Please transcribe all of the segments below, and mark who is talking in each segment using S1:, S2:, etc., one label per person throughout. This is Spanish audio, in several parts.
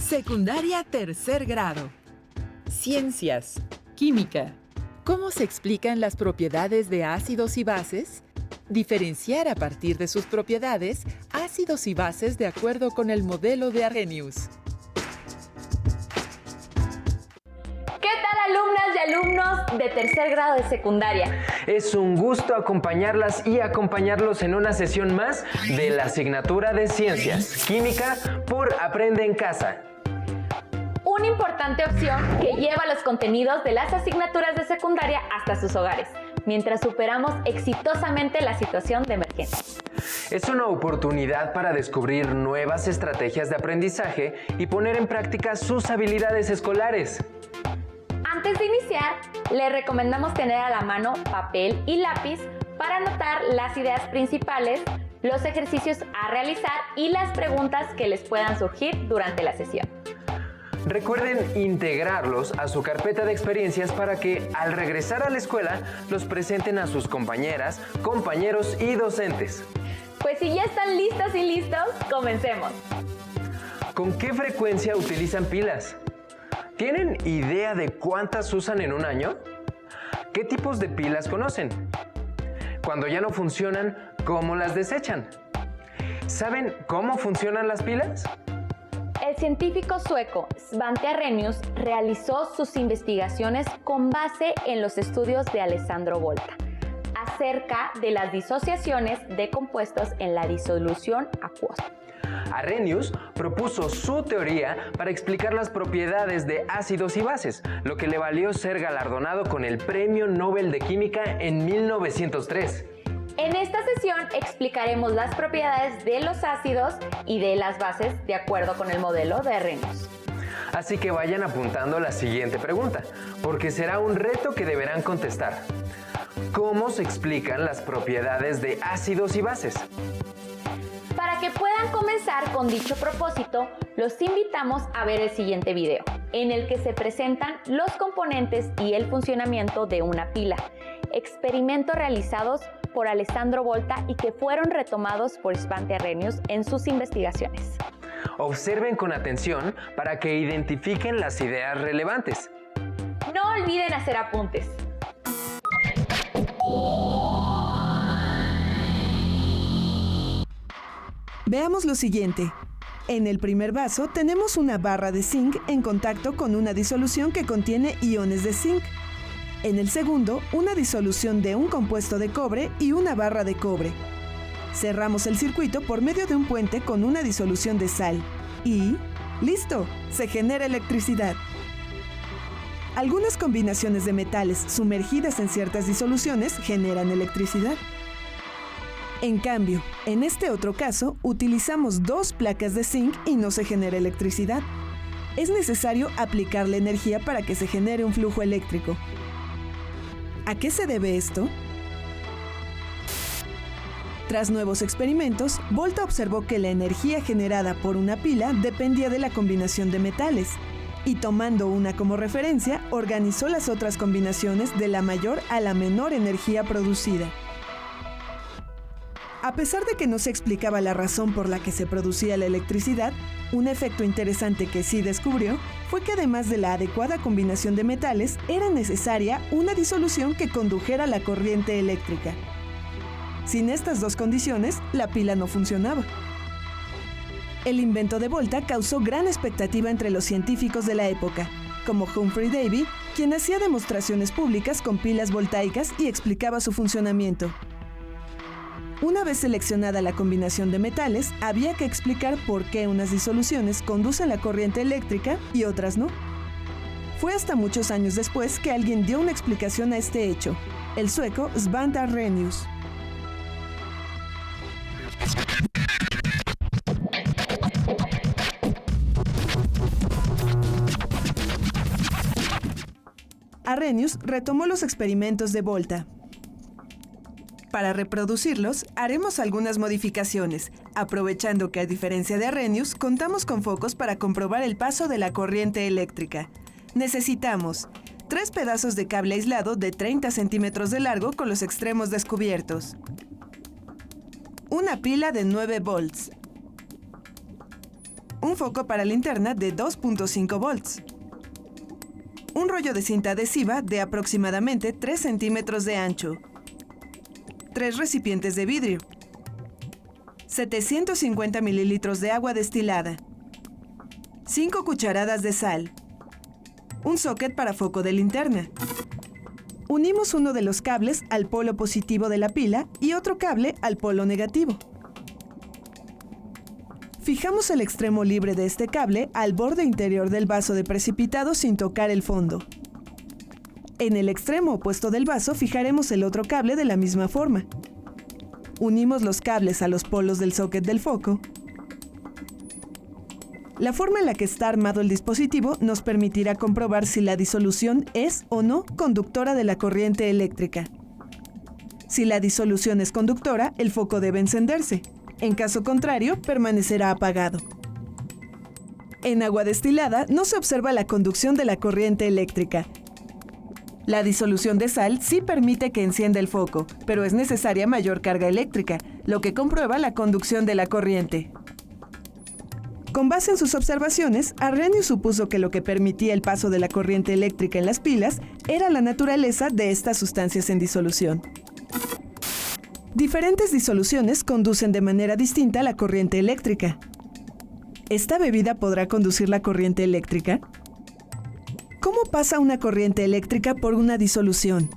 S1: Secundaria tercer grado. Ciencias. Química. ¿Cómo se explican las propiedades de ácidos y bases? Diferenciar a partir de sus propiedades ácidos y bases de acuerdo con el modelo de Arrhenius.
S2: ¿Qué tal, alumnas y alumnos de tercer grado de secundaria?
S3: Es un gusto acompañarlas y acompañarlos en una sesión más de la asignatura de Ciencias Química por Aprende en Casa.
S2: Una importante opción que lleva los contenidos de las asignaturas de secundaria hasta sus hogares, mientras superamos exitosamente la situación de emergencia.
S3: Es una oportunidad para descubrir nuevas estrategias de aprendizaje y poner en práctica sus habilidades escolares.
S2: Antes de iniciar, les recomendamos tener a la mano papel y lápiz para anotar las ideas principales, los ejercicios a realizar y las preguntas que les puedan surgir durante la sesión.
S3: Recuerden integrarlos a su carpeta de experiencias para que, al regresar a la escuela, los presenten a sus compañeras, compañeros y docentes.
S2: Pues si ya están listas y listos, comencemos.
S3: ¿Con qué frecuencia utilizan pilas? ¿Tienen idea de cuántas usan en un año? ¿Qué tipos de pilas conocen? Cuando ya no funcionan, ¿cómo las desechan? ¿Saben cómo funcionan las pilas?
S2: El científico sueco Svante Arrhenius realizó sus investigaciones con base en los estudios de Alessandro Volta acerca de las disociaciones de compuestos en la disolución acuosa.
S3: Arrhenius propuso su teoría para explicar las propiedades de ácidos y bases, lo que le valió ser galardonado con el Premio Nobel de Química en 1903.
S2: En esta sesión explicaremos las propiedades de los ácidos y de las bases de acuerdo con el modelo de Arrhenius.
S3: Así que vayan apuntando la siguiente pregunta, porque será un reto que deberán contestar. ¿Cómo se explican las propiedades de ácidos y bases?
S2: Para que puedan comenzar con dicho propósito, los invitamos a ver el siguiente video, en el que se presentan los componentes y el funcionamiento de una pila, experimentos realizados por Alessandro Volta y que fueron retomados por Svante Arrhenius en sus investigaciones.
S3: Observen con atención para que identifiquen las ideas relevantes.
S2: No olviden hacer apuntes.
S1: Veamos lo siguiente. En el primer vaso tenemos una barra de zinc en contacto con una disolución que contiene iones de zinc. En el segundo, una disolución de un compuesto de cobre y una barra de cobre. Cerramos el circuito por medio de un puente con una disolución de sal. Y ¡listo! Se genera electricidad. Algunas combinaciones de metales sumergidas en ciertas disoluciones generan electricidad. En cambio, en este otro caso, utilizamos dos placas de zinc y no se genera electricidad. Es necesario aplicarle energía para que se genere un flujo eléctrico. ¿A qué se debe esto? Tras nuevos experimentos, Volta observó que la energía generada por una pila dependía de la combinación de metales, y tomando una como referencia, organizó las otras combinaciones de la mayor a la menor energía producida. A pesar de que no se explicaba la razón por la que se producía la electricidad, un efecto interesante que sí descubrió fue que además de la adecuada combinación de metales, era necesaria una disolución que condujera la corriente eléctrica. Sin estas dos condiciones, la pila no funcionaba. El invento de Volta causó gran expectativa entre los científicos de la época, como Humphrey Davy, quien hacía demostraciones públicas con pilas voltaicas y explicaba su funcionamiento. Una vez seleccionada la combinación de metales, había que explicar por qué unas disoluciones conducen la corriente eléctrica y otras no. Fue hasta muchos años después que alguien dio una explicación a este hecho, el sueco Svante Arrhenius. Arrhenius retomó los experimentos de Volta. Para reproducirlos, haremos algunas modificaciones, aprovechando que a diferencia de Arrhenius, contamos con focos para comprobar el paso de la corriente eléctrica. Necesitamos 3 pedazos de cable aislado de 30 centímetros de largo con los extremos descubiertos, una pila de 9 volts, un foco para linterna de 2.5 volts, un rollo de cinta adhesiva de aproximadamente 3 centímetros de ancho, 3 recipientes de vidrio, 750 mililitros de agua destilada, 5 cucharadas de sal, un socket para foco de linterna. Unimos uno de los cables al polo positivo de la pila y otro cable al polo negativo. Fijamos el extremo libre de este cable al borde interior del vaso de precipitado sin tocar el fondo. En el extremo opuesto del vaso fijaremos el otro cable de la misma forma. Unimos los cables a los polos del socket del foco. La forma en la que está armado el dispositivo nos permitirá comprobar si la disolución es o no conductora de la corriente eléctrica. Si la disolución es conductora, el foco debe encenderse. En caso contrario, permanecerá apagado. En agua destilada no se observa la conducción de la corriente eléctrica. La disolución de sal sí permite que encienda el foco, pero es necesaria mayor carga eléctrica, lo que comprueba la conducción de la corriente. Con base en sus observaciones, Arrhenius supuso que lo que permitía el paso de la corriente eléctrica en las pilas era la naturaleza de estas sustancias en disolución. Diferentes disoluciones conducen de manera distinta la corriente eléctrica. ¿Esta bebida podrá conducir la corriente eléctrica? ¿Cómo pasa una corriente eléctrica por una disolución?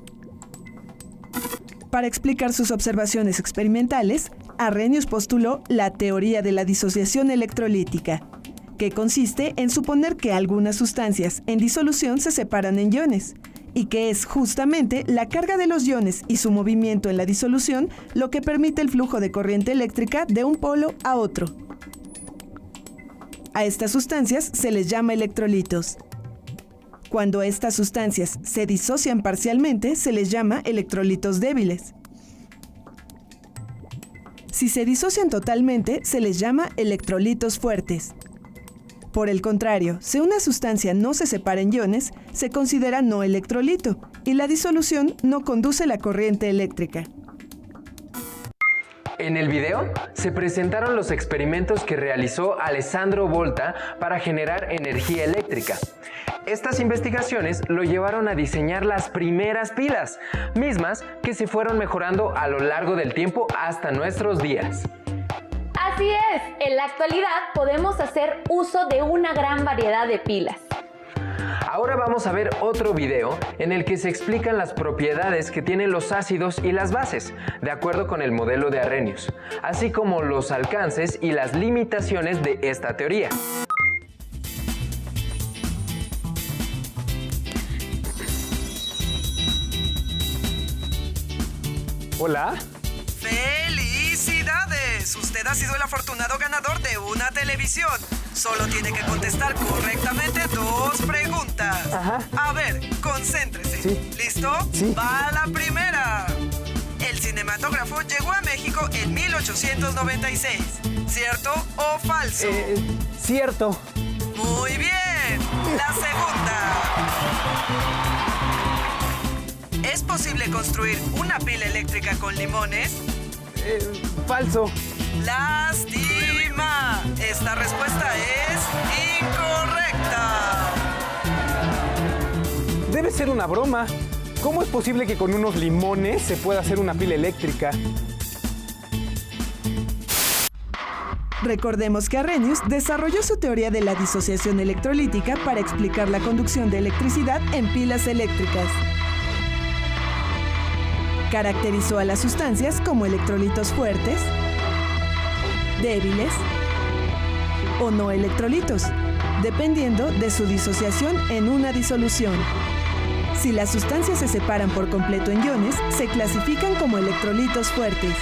S1: Para explicar sus observaciones experimentales, Arrhenius postuló la teoría de la disociación electrolítica, que consiste en suponer que algunas sustancias en disolución se separan en iones, y que es justamente la carga de los iones y su movimiento en la disolución lo que permite el flujo de corriente eléctrica de un polo a otro. A estas sustancias se les llama electrolitos. Cuando estas sustancias se disocian parcialmente, se les llama electrolitos débiles. Si se disocian totalmente, se les llama electrolitos fuertes. Por el contrario, si una sustancia no se separa en iones, se considera no electrolito y la disolución no conduce la corriente eléctrica.
S3: En el video se presentaron los experimentos que realizó Alessandro Volta para generar energía eléctrica. Estas investigaciones lo llevaron a diseñar las primeras pilas, mismas que se fueron mejorando a lo largo del tiempo hasta nuestros días.
S2: Así es, en la actualidad podemos hacer uso de una gran variedad de pilas.
S3: Ahora vamos a ver otro video en el que se explican las propiedades que tienen los ácidos y las bases, de acuerdo con el modelo de Arrhenius, así como los alcances y las limitaciones de esta teoría.
S4: Hola.
S1: ¡Felicidades! Usted ha sido el afortunado ganador de una televisión. Solo tiene que contestar correctamente 2 preguntas.
S4: Ajá.
S1: A ver, concéntrese.
S4: Sí.
S1: ¿Listo?
S4: Sí.
S1: Va la primera. El cinematógrafo llegó a México en 1896. ¿Cierto o falso?
S4: Cierto.
S1: Muy bien. La segunda. ¿Es posible construir una pila eléctrica con limones?
S4: Falso.
S1: ¡Lástima! Esta respuesta es incorrecta.
S4: Debe ser una broma. ¿Cómo es posible que con unos limones se pueda hacer una pila eléctrica?
S1: Recordemos que Arrhenius desarrolló su teoría de la disociación electrolítica para explicar la conducción de electricidad en pilas eléctricas. Caracterizó a las sustancias como electrolitos fuertes, débiles o no electrolitos, dependiendo de su disociación en una disolución. Si las sustancias se separan por completo en iones, se clasifican como electrolitos fuertes.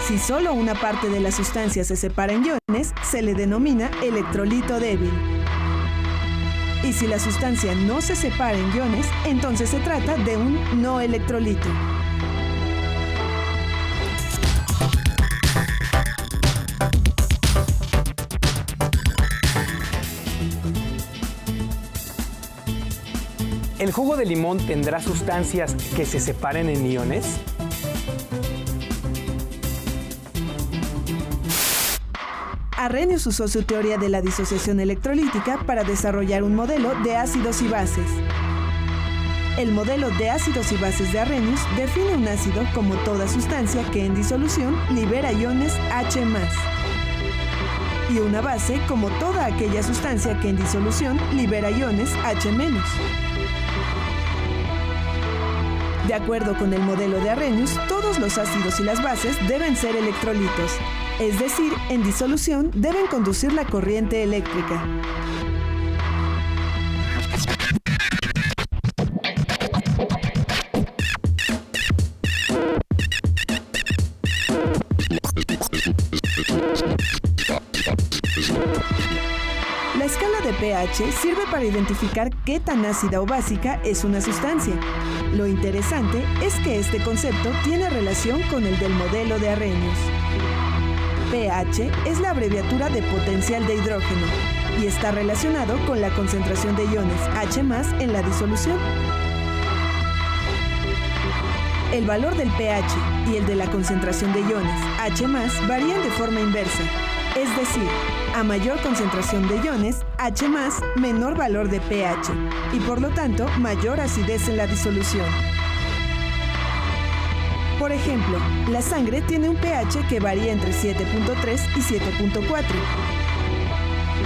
S1: Si solo una parte de la sustancia se separa en iones, se le denomina electrolito débil. Y si la sustancia no se separa en iones, entonces se trata de un no electrolito.
S4: ¿El jugo de limón tendrá sustancias que se separen en iones?
S1: Arrhenius usó su teoría de la disociación electrolítica para desarrollar un modelo de ácidos y bases. El modelo de ácidos y bases de Arrhenius define un ácido como toda sustancia que en disolución libera iones H+, y una base como toda aquella sustancia que en disolución libera iones H-. De acuerdo con el modelo de Arrhenius, todos los ácidos y las bases deben ser electrolitos, es decir, en disolución deben conducir la corriente eléctrica. La escala de pH sirve para identificar qué tan ácida o básica es una sustancia. Lo interesante es que este concepto tiene relación con el del modelo de Arrhenius. pH es la abreviatura de potencial de hidrógeno y está relacionado con la concentración de iones H+ en la disolución. El valor del pH y el de la concentración de iones H+ varían de forma inversa. Es decir, a mayor concentración de iones, H+, menor valor de pH, y por lo tanto, mayor acidez en la disolución. Por ejemplo, la sangre tiene un pH que varía entre 7.3 y 7.4.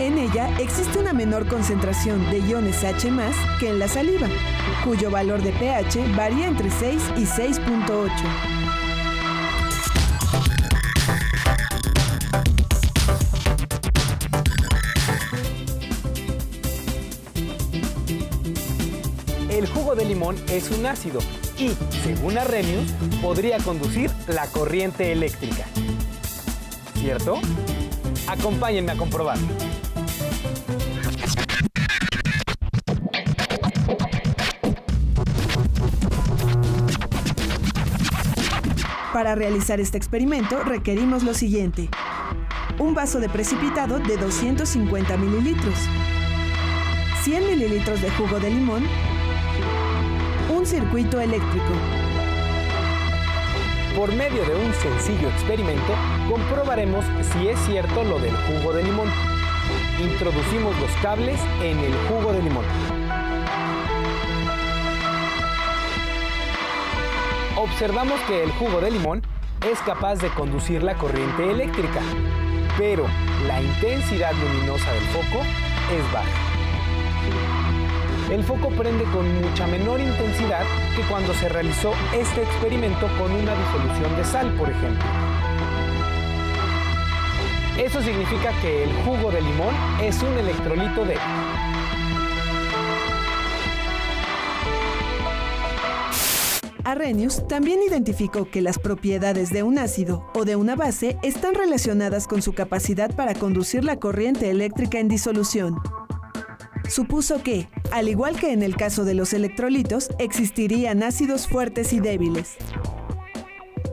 S1: En ella existe una menor concentración de iones H+ que en la saliva, cuyo valor de pH varía entre 6 y 6.8.
S4: El jugo de limón es un ácido y, según Arrhenius, podría conducir la corriente eléctrica. ¿Cierto? Acompáñenme a comprobarlo.
S1: Para realizar este experimento requerimos lo siguiente: un vaso de precipitado de 250 mililitros, 100 mililitros de jugo de limón, un circuito eléctrico.
S4: Por medio de un sencillo experimento, comprobaremos si es cierto lo del jugo de limón. Introducimos los cables en el jugo de limón. Observamos que el jugo de limón es capaz de conducir la corriente eléctrica, pero la intensidad luminosa del foco es baja. El foco prende con mucha menor intensidad que cuando se realizó este experimento con una disolución de sal, por ejemplo. Eso significa que el jugo de limón es un electrolito débil.
S1: Arrhenius también identificó que las propiedades de un ácido o de una base están relacionadas con su capacidad para conducir la corriente eléctrica en disolución. Supuso que, al igual que en el caso de los electrolitos, existirían ácidos fuertes y débiles.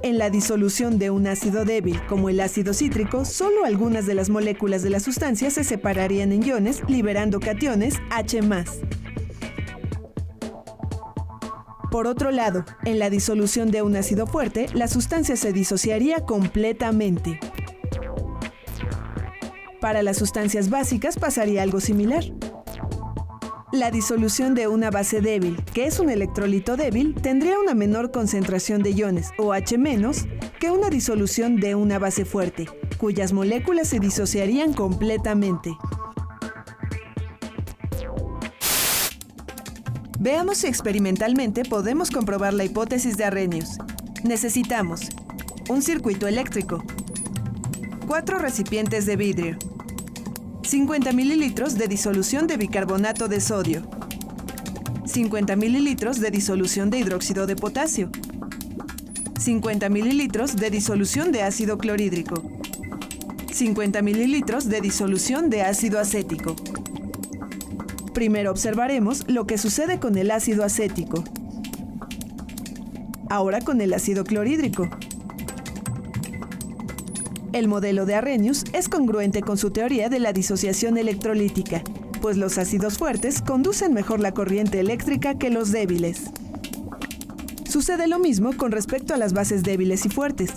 S1: En la disolución de un ácido débil, como el ácido cítrico, solo algunas de las moléculas de la sustancia se separarían en iones, liberando cationes H+. Por otro lado, en la disolución de un ácido fuerte, la sustancia se disociaría completamente. Para las sustancias básicas pasaría algo similar. La disolución de una base débil, que es un electrolito débil, tendría una menor concentración de iones, OH-, que una disolución de una base fuerte, cuyas moléculas se disociarían completamente. Veamos si experimentalmente podemos comprobar la hipótesis de Arrhenius. Necesitamos un circuito eléctrico, 4 recipientes de vidrio, 50 mililitros de disolución de bicarbonato de sodio, 50 mililitros de disolución de hidróxido de potasio, 50 mililitros de disolución de ácido clorhídrico, 50 mililitros de disolución de ácido acético. Primero observaremos lo que sucede con el ácido acético. Ahora con el ácido clorhídrico. El modelo de Arrhenius es congruente con su teoría de la disociación electrolítica, pues los ácidos fuertes conducen mejor la corriente eléctrica que los débiles. Sucede lo mismo con respecto a las bases débiles y fuertes.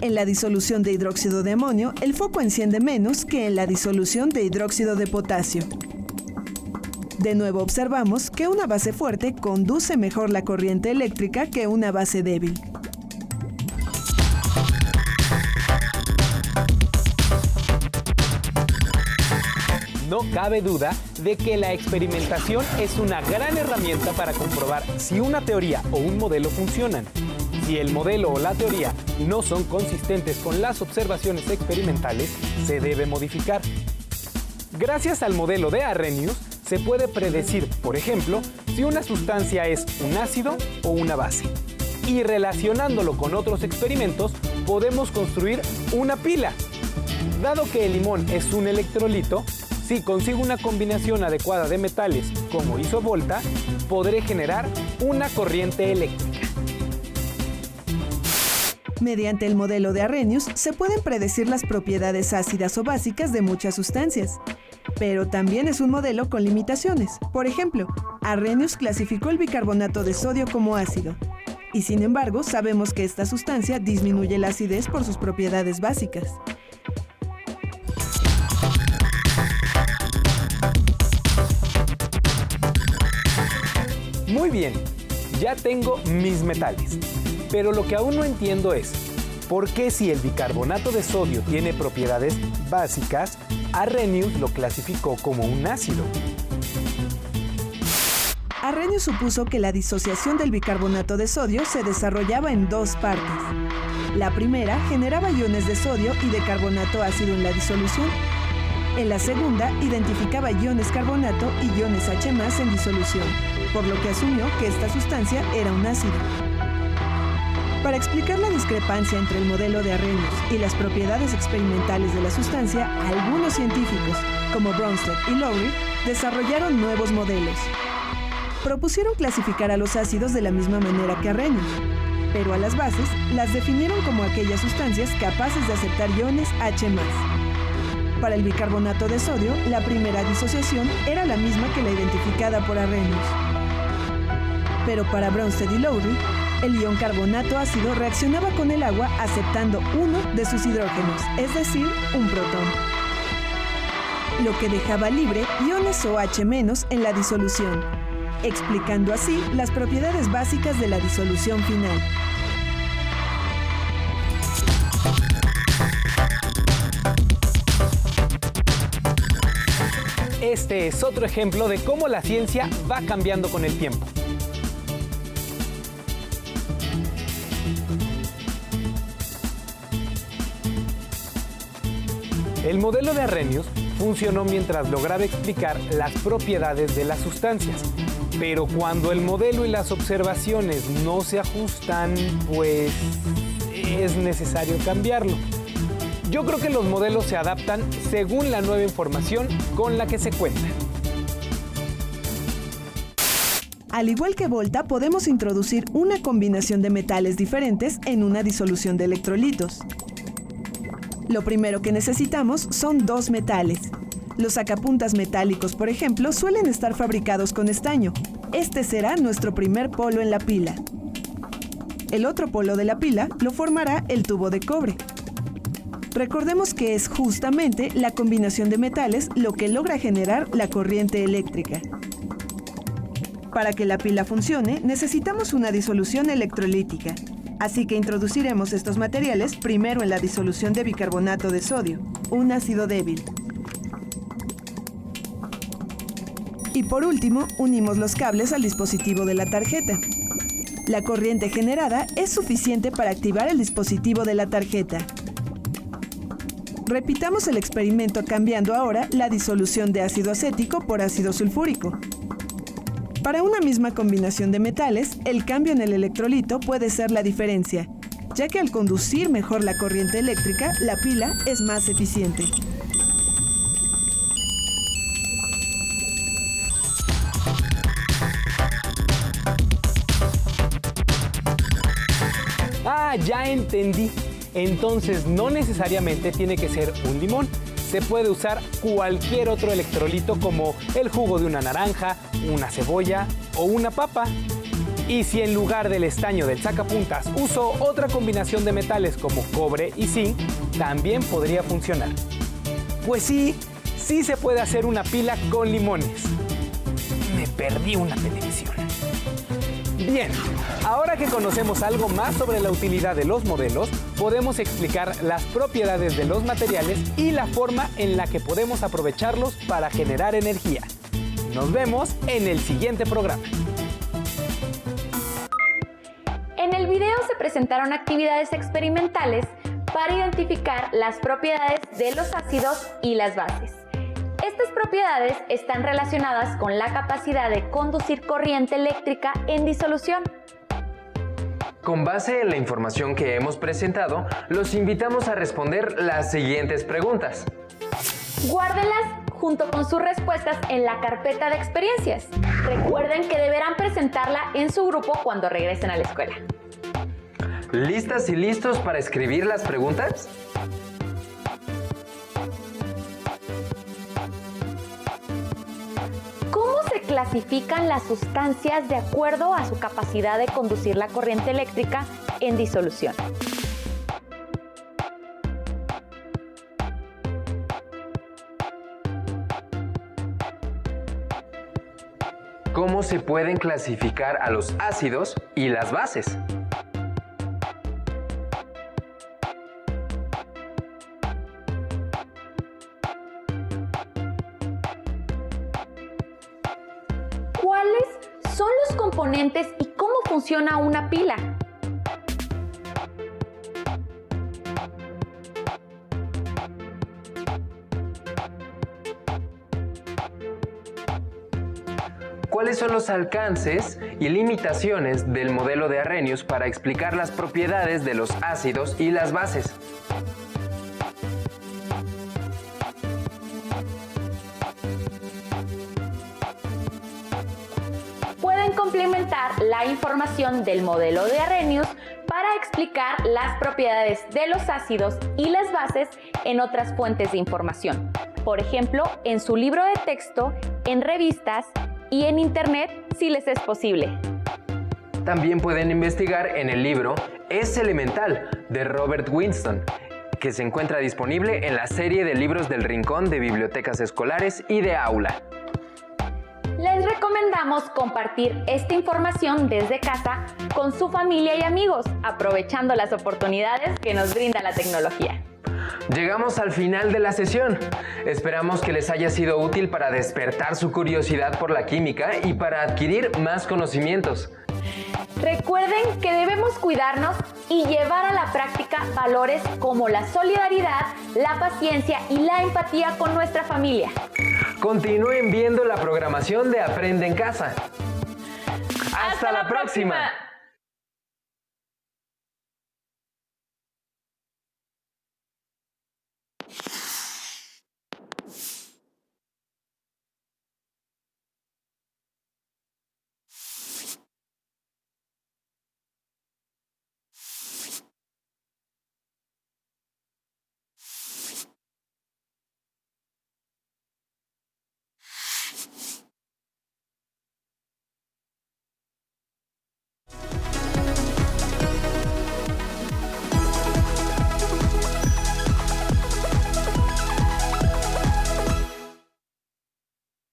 S1: En la disolución de hidróxido de amonio, el foco enciende menos que en la disolución de hidróxido de potasio. De nuevo observamos que una base fuerte conduce mejor la corriente eléctrica que una base débil.
S4: No cabe duda de que la experimentación es una gran herramienta para comprobar si una teoría o un modelo funcionan. Si el modelo o la teoría no son consistentes con las observaciones experimentales, se debe modificar. Gracias al modelo de Arrhenius, se puede predecir, por ejemplo, si una sustancia es un ácido o una base. Y relacionándolo con otros experimentos, podemos construir una pila. Dado que el limón es un electrolito, si consigo una combinación adecuada de metales como isovolta, podré generar una corriente eléctrica.
S1: Mediante el modelo de Arrhenius se pueden predecir las propiedades ácidas o básicas de muchas sustancias. Pero también es un modelo con limitaciones. Por ejemplo, Arrhenius clasificó el bicarbonato de sodio como ácido. Y sin embargo, sabemos que esta sustancia disminuye la acidez por sus propiedades básicas.
S4: Muy bien, ya tengo mis metales. Pero lo que aún no entiendo es, ¿por qué si el bicarbonato de sodio tiene propiedades básicas, Arrhenius lo clasificó como un ácido?
S1: Arrhenius supuso que la disociación del bicarbonato de sodio se desarrollaba en dos partes. La primera generaba iones de sodio y de carbonato ácido en la disolución. En la segunda, identificaba iones carbonato y iones H+ en disolución, por lo que asumió que esta sustancia era un ácido. Para explicar la discrepancia entre el modelo de Arrhenius y las propiedades experimentales de la sustancia, algunos científicos, como Bronsted y Lowry, desarrollaron nuevos modelos. Propusieron clasificar a los ácidos de la misma manera que Arrhenius, pero a las bases las definieron como aquellas sustancias capaces de aceptar iones H+. Para el bicarbonato de sodio, la primera disociación era la misma que la identificada por Arrhenius. Pero para Bronsted y Lowry, el ion carbonato ácido reaccionaba con el agua aceptando uno de sus hidrógenos, es decir, un protón, lo que dejaba libre iones OH- en la disolución, explicando así las propiedades básicas de la disolución final.
S4: Este es otro ejemplo de cómo la ciencia va cambiando con el tiempo. El modelo de Arrhenius funcionó mientras lograba explicar las propiedades de las sustancias, pero cuando el modelo y las observaciones no se ajustan, pues es necesario cambiarlo. Yo creo que los modelos se adaptan según la nueva información con la que se cuenta.
S1: Al igual que Volta, podemos introducir una combinación de metales diferentes en una disolución de electrolitos. Lo primero que necesitamos son dos metales. Los sacapuntas metálicos, por ejemplo, suelen estar fabricados con estaño. Este será nuestro primer polo en la pila. El otro polo de la pila lo formará el tubo de cobre. Recordemos que es justamente la combinación de metales lo que logra generar la corriente eléctrica. Para que la pila funcione, necesitamos una disolución electrolítica. Así que introduciremos estos materiales primero en la disolución de bicarbonato de sodio, un ácido débil. Y por último, unimos los cables al dispositivo de la tarjeta. La corriente generada es suficiente para activar el dispositivo de la tarjeta. Repitamos el experimento cambiando ahora la disolución de ácido acético por ácido sulfúrico. Para una misma combinación de metales, el cambio en el electrolito puede ser la diferencia, ya que al conducir mejor la corriente eléctrica, la pila es más eficiente.
S4: Ah, ya entendí. Entonces no necesariamente tiene que ser un limón. Se puede usar cualquier otro electrolito como el jugo de una naranja, una cebolla o una papa. Y si en lugar del estaño del sacapuntas uso otra combinación de metales como cobre y zinc, también podría funcionar. Pues sí se puede hacer una pila con limones. Me perdí una televisión. Bien, ahora que conocemos algo más sobre la utilidad de los modelos, podemos explicar las propiedades de los materiales y la forma en la que podemos aprovecharlos para generar energía. Nos vemos en el siguiente programa.
S2: En el video se presentaron actividades experimentales para identificar las propiedades de los ácidos y las bases. Estas propiedades están relacionadas con la capacidad de conducir corriente eléctrica en disolución.
S3: Con base en la información que hemos presentado, los invitamos a responder las siguientes preguntas.
S2: Guárdenlas junto con sus respuestas en la carpeta de experiencias. Recuerden que deberán presentarla en su grupo cuando regresen a la escuela.
S3: ¿Listas y listos para escribir las preguntas?
S2: ¿Cómo se clasifican las sustancias de acuerdo a su capacidad de conducir la corriente eléctrica en disolución?
S3: ¿Cómo se pueden clasificar a los ácidos y las bases?
S2: ¿Cuáles son los componentes y cómo funciona una pila?
S3: ¿Cuáles son los alcances y limitaciones del modelo de Arrhenius para explicar las propiedades de los ácidos y las bases?
S2: Pueden complementar la información del modelo de Arrhenius para explicar las propiedades de los ácidos y las bases en otras fuentes de información. Por ejemplo, en su libro de texto, en revistas y en internet si les es posible.
S3: También pueden investigar en el libro Es Elemental de Robert Winston, que se encuentra disponible en la serie de libros del Rincón de Bibliotecas Escolares y de Aula.
S2: Les recomendamos compartir esta información desde casa con su familia y amigos, aprovechando las oportunidades que nos brinda la tecnología.
S3: Llegamos al final de la sesión. Esperamos que les haya sido útil para despertar su curiosidad por la química y para adquirir más conocimientos.
S2: Recuerden que debemos cuidarnos y llevar a la práctica valores como la solidaridad, la paciencia y la empatía con nuestra familia.
S3: Continúen viendo la programación de Aprende en Casa. ¡Hasta la próxima!